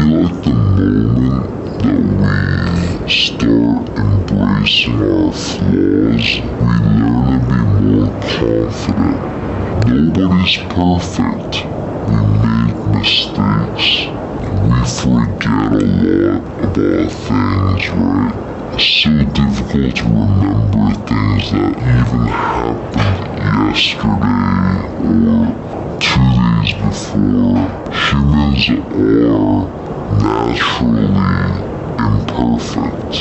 feel like the moment that we start embracing our flaws, we learn to be more confident. Nobody's perfect. We make mistakes. We forget a lot about things, right? It's so difficult to remember things that even happened yesterday or 2 days before. Humans are naturally imperfect.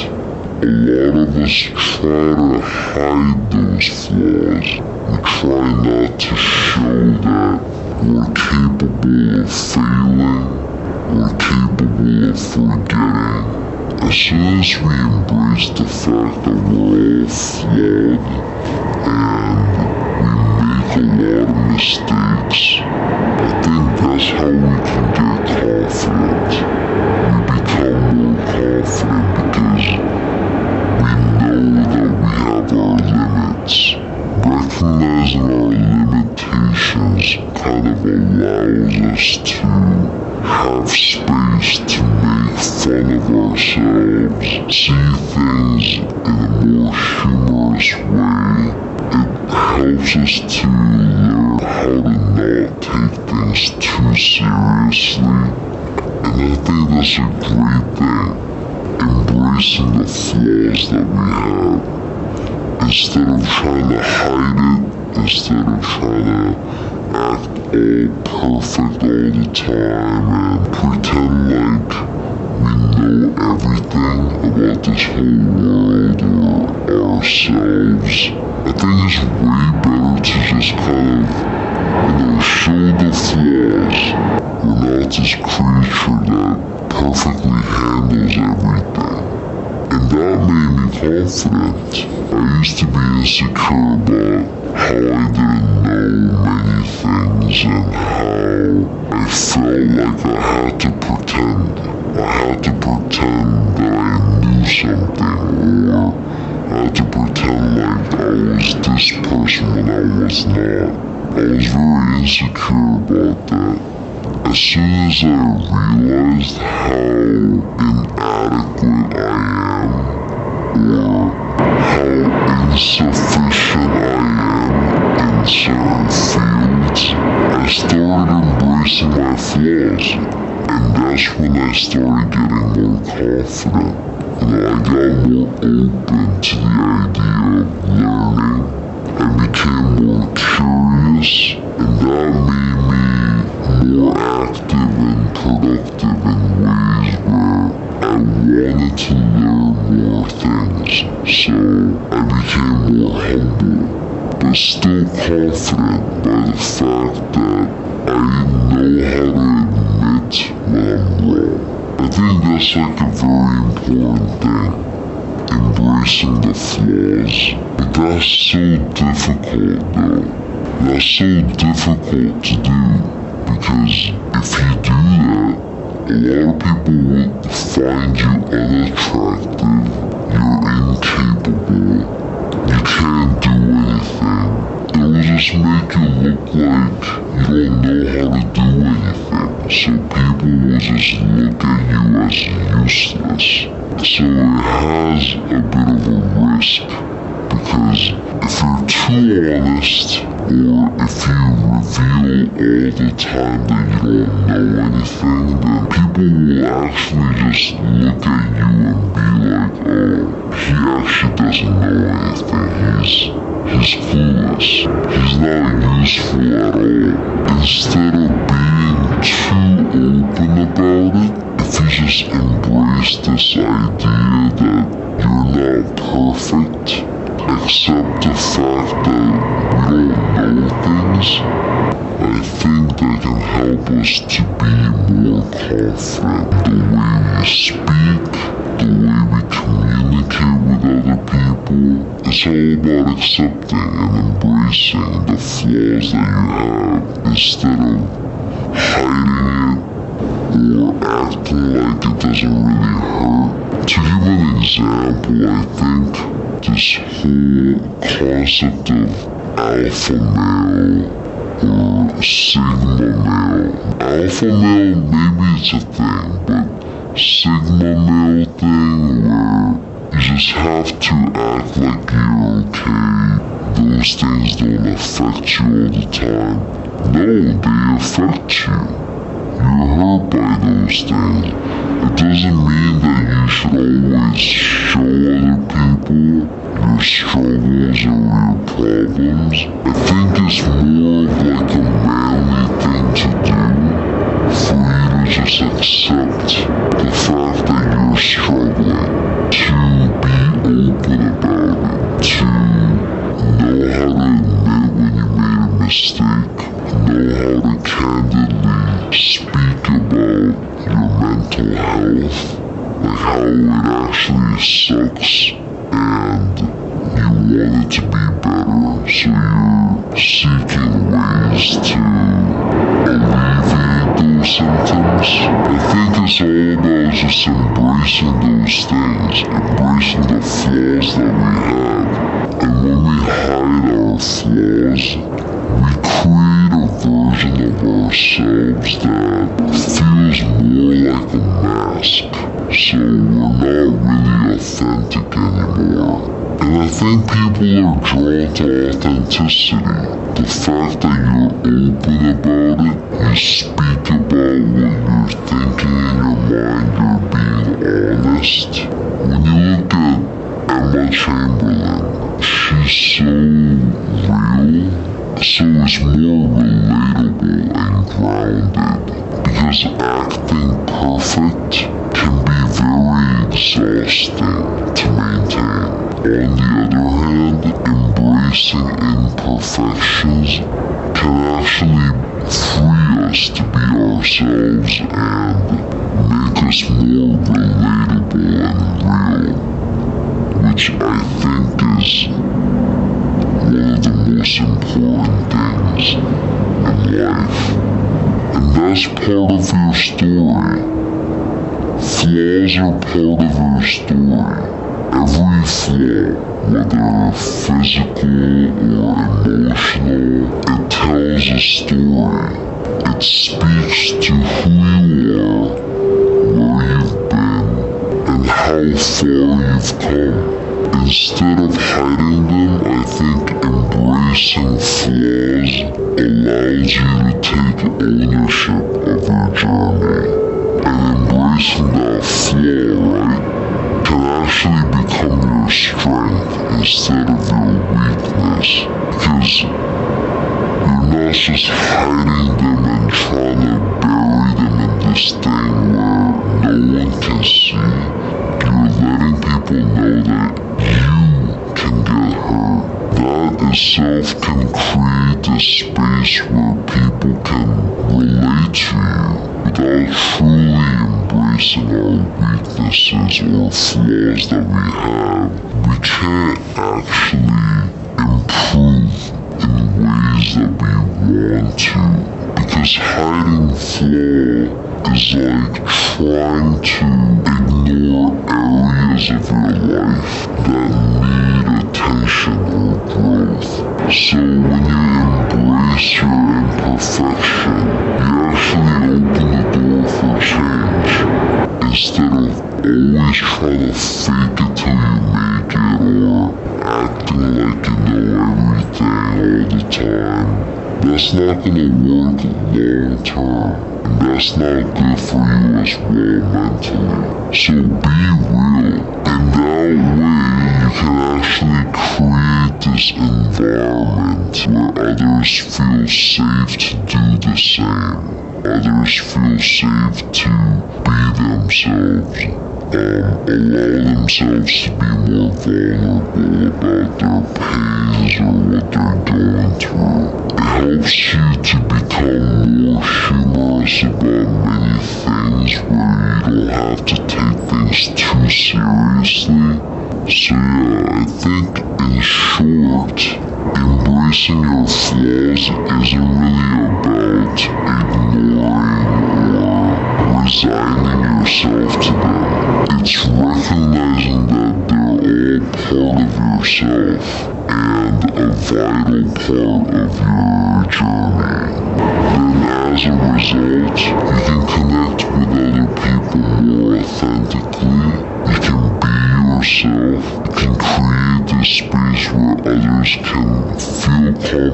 A lot of us try to hide those flaws. We try not to show that we're capable of failing, we're capable of forgetting. As soon as we embrace the fact that we're all flawed and we make a lot of mistakes, I think that's how we can get confident. We become more confident because we know that we have our limits. Recognizing our limitations kind of allows us to have space to make fun of ourselves, see things in a more humorous way. It helps us to learn how to not take things too seriously. And I think that's a great thing, embracing the flaws that we have. Instead of trying to hide it, instead of trying to act all perfect all the time and pretend like we know everything about this whole world or ourselves. I think it's way better to just kind of, show the flaws. We're not this creature that perfectly handles everything. And that made me confident. I used to be insecure about how I didn't know many things and how I felt like I had to pretend. I had to pretend that I knew something, or I had to pretend like I was this person when I was not. I was very insecure about that. As soon as I realized how inadequate I am, or how insufficient I am in certain fields, I started embracing my flaws, and that's when I started getting more confident. I got more open to the idea of learning. I became more curious, and that made me more active and productive in ways where I wanted to learn more things. So I became more humble, but still confident by the fact that I know how to admit when I'm wrong. I think that's like a very important thing. Embracing the flaws. But that's so difficult though. That's so difficult to do, because if you do that, a lot of people will find you unattractive, you're incapable, you can't do anything. It will just make you look like you don't know how to do anything, so people will just look at you as useless. So it has a bit of a risk, because if you're too honest, or if you reveal all the time that you don't know anything, then people will actually just look at you and be like, oh, he actually doesn't know anything, he's clueless, he's not useful at all. Instead of being too open about it, if you just embrace this idea that you're not perfect, accept the fact that we don't know things, I think that can help us to be more confident. The way we speak, the way we communicate with other people, it's all about accepting and embracing the flaws that you have instead of hiding it or acting like it doesn't really hurt. To give an example, I think this whole concept of alpha male or sigma male. Alpha male, maybe it's a thing, but Sigma male thing where you just have to act like you're okay. Those things don't affect you all the time. No, they affect you. You're hurt by those things. It doesn't mean that you should always show other people your struggles or your problems. I think it's more of like a manly thing to do for you to just accept the fact that you're struggling, to be open about it, to know how to admit when you made a mistake, know how to candidly speak about your mental health, like how it actually sucks and you want it to be better, so you're seeking ways to alleviate those symptoms. I think it's all about just embracing those things, embracing the flaws that we have. And when we hide our flaws, we create a version of ourselves that feels more like a mask. So we're not really authentic anymore. And I think people are drawn to authenticity. The fact that you're open about it, you speak about what you're thinking in your mind, you're being honest. When you look at Emma Chamberlain, she's so real, so it's more relatable and grounded. Because acting perfect can be very exhausting to maintain. On the other hand, embracing imperfections can actually free us to be ourselves and make us more relatable and real, which I think is one of the most important things in life. And that's part of your story. Flaws are part of your story. Every flaw, whether physical or emotional, it tells a story. It speaks to who you are, where you've been, and how far you've come. Instead of hiding them, I think embracing flaws allows you to take ownership of your journey. And embracing that flaw, right, can actually become your strength instead of your weakness. Because you're not just hiding them and trying to bury them in this thing where no one can see. You're letting people know that you can get hurt. That itself can create a space where people can relate to you without truly embracing our weaknesses or flaws that we have. We can't actually improve in ways that we want to. Because hiding flaw is like trying to ignore areas of your life that need attention or growth. So when you embrace your imperfection, you actually open the door for change. Instead of always trying to fake it till you make it or acting like you know everything all the time. That's not gonna work long term. And that's not good for you as well mentally. So be real. And that way you can actually create this environment where others feel safe to do the same. Others feel safe to be themselves. Allow themselves to be more vulnerable about their pains or what they're going through. It helps you to become more humorous about many things where you don't have to take things too seriously. So yeah, I think in short, embracing your flaws isn't really about ignoring or resigning yourself to them. It's recognizing that they're all part of yourself and a vital part of your journey. Then as a result, you can connect with other people more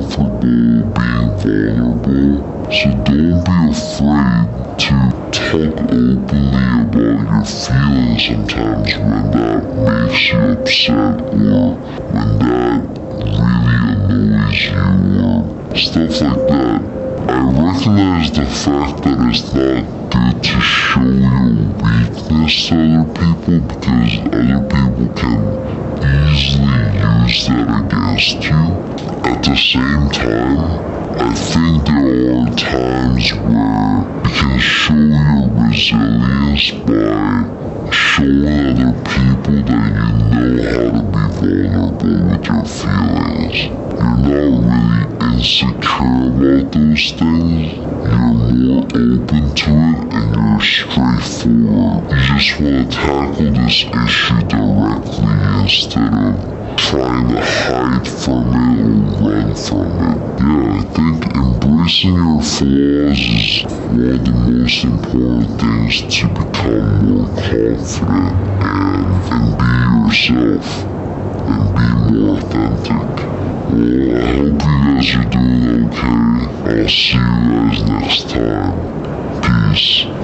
comfortable being vulnerable. So don't be afraid to talk openly about your feelings sometimes when that makes you upset or when that really annoys you or stuff like that. I recognize the fact that it's not good to show your weakness to other people because other people can easily use that against you. At the same time, I think there are times where you can show your resilience by showing other people that you know how to be vulnerable with your feelings. You're not really insecure about those things. You're more open to it and you're straightforward. You just want to tackle this issue directly instead of trying to hide from it or run from it. Yeah, I think embracing your flaws is one of the most important things to become more confident and be yourself and be more authentic. Well, I hope you guys are doing okay. I'll see you guys next time. Peace.